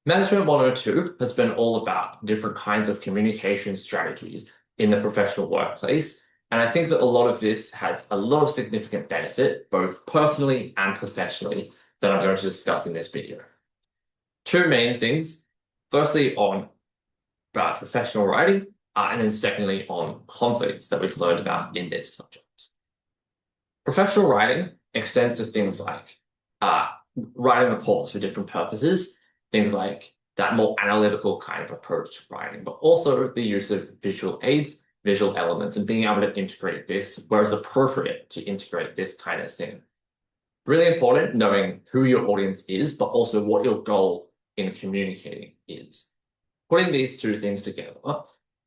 Management 102 has been all about different kinds of communication strategies in the professional workplace. And I think that a lot of this has a lot of significant benefit, both personally and professionally, that I'm going to discuss in this video. Two main things. Firstly, on professional writing, and then secondly, on conflicts that we've learned about in this subject. Professional writing extends to things like writing reports for different purposes, things like that more analytical kind of approach to writing, but also the use of visual aids, visual elements, and being able to integrate this where it's appropriate to integrate this kind of thing. Really important knowing who your audience is, but also what your goal in communicating is. Putting these two things together,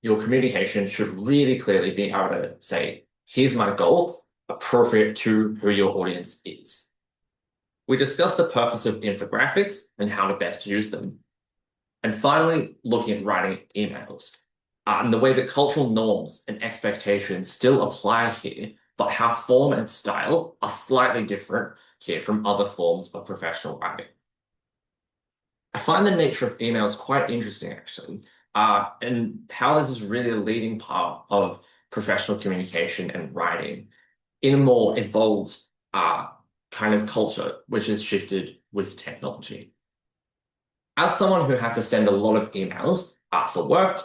your communication should really clearly be able to say, here's my goal, appropriate to who your audience is. We discussed the purpose of infographics and how to best use them. And finally, looking at writing emails and the way that cultural norms and expectations still apply here, but how form and style are slightly different here from other forms of professional writing. I find the nature of emails quite interesting, actually, and how this is really a leading part of professional communication and writing in a more evolved kind of culture, which has shifted with technology. As someone who has to send a lot of emails for work,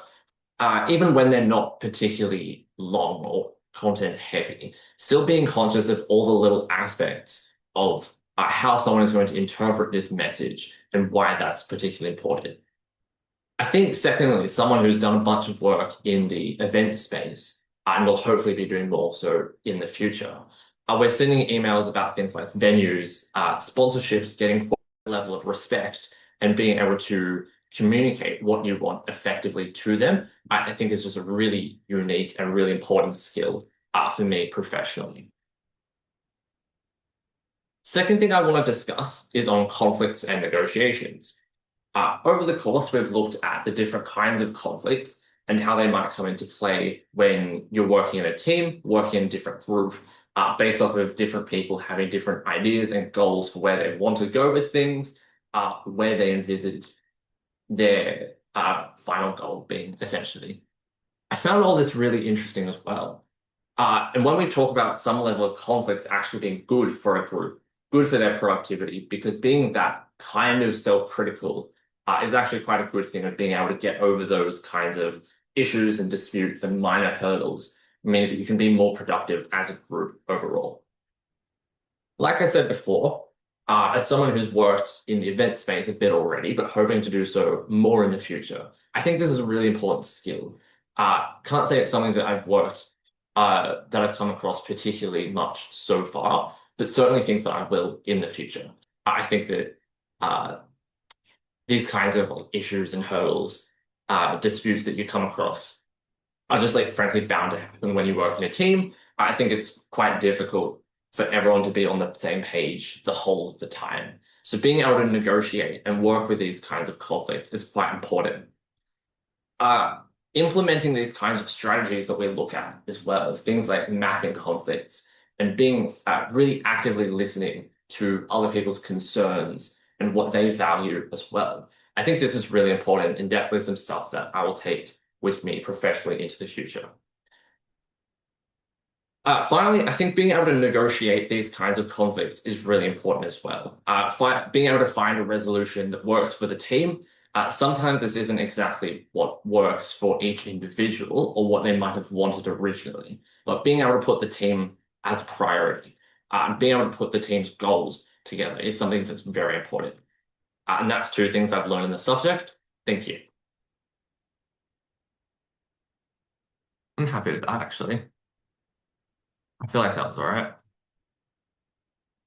even when they're not particularly long or content heavy, still being conscious of all the little aspects of how someone is going to interpret this message and why that's particularly important. I think, secondly, someone who's done a bunch of work in the event space and will hopefully be doing more so in the future. We're sending emails about things like venues, sponsorships, getting a level of respect, and being able to communicate what you want effectively to them. I think is just a really unique and really important skill for me professionally. Second thing I want to discuss is on conflicts and negotiations. Over the course, we've looked at the different kinds of conflicts and how they might come into play when you're working in a team, working in a different group, based off of different people having different ideas and goals for where they want to go with things, where they envisage their final goal being, essentially. I found all this really interesting as well. And when we talk about some level of conflict actually being good for a group, good for their productivity, because being that kind of self-critical is actually quite a good thing of being able to get over those kinds of issues and disputes and minor hurdles means that you can be more productive as a group overall. Like I said before, as someone who's worked in the event space a bit already, but hoping to do so more in the future, I think this is a really important skill. Can't say it's something that I've worked, that I've come across particularly much so far, but certainly think that I will in the future. I think that these kinds of issues and hurdles, disputes that you come across are just frankly bound to happen when you work in a team. I think it's quite difficult for everyone to be on the same page the whole of the time. So being able to negotiate and work with these kinds of conflicts is quite important. Implementing these kinds of strategies that we look at as well, things like mapping conflicts and being really actively listening to other people's concerns and what they value as well. I think this is really important and definitely some stuff that I will take with me professionally into the future. Finally, I think being able to negotiate these kinds of conflicts is really important as well. Being able to find a resolution that works for the team. Sometimes this isn't exactly what works for each individual or what they might have wanted originally, but being able to put the team as a priority and being able to put the team's goals together is something that's very important. And that's two things I've learned in the subject. Thank you. I'm happy with that, actually. I feel like that was all right.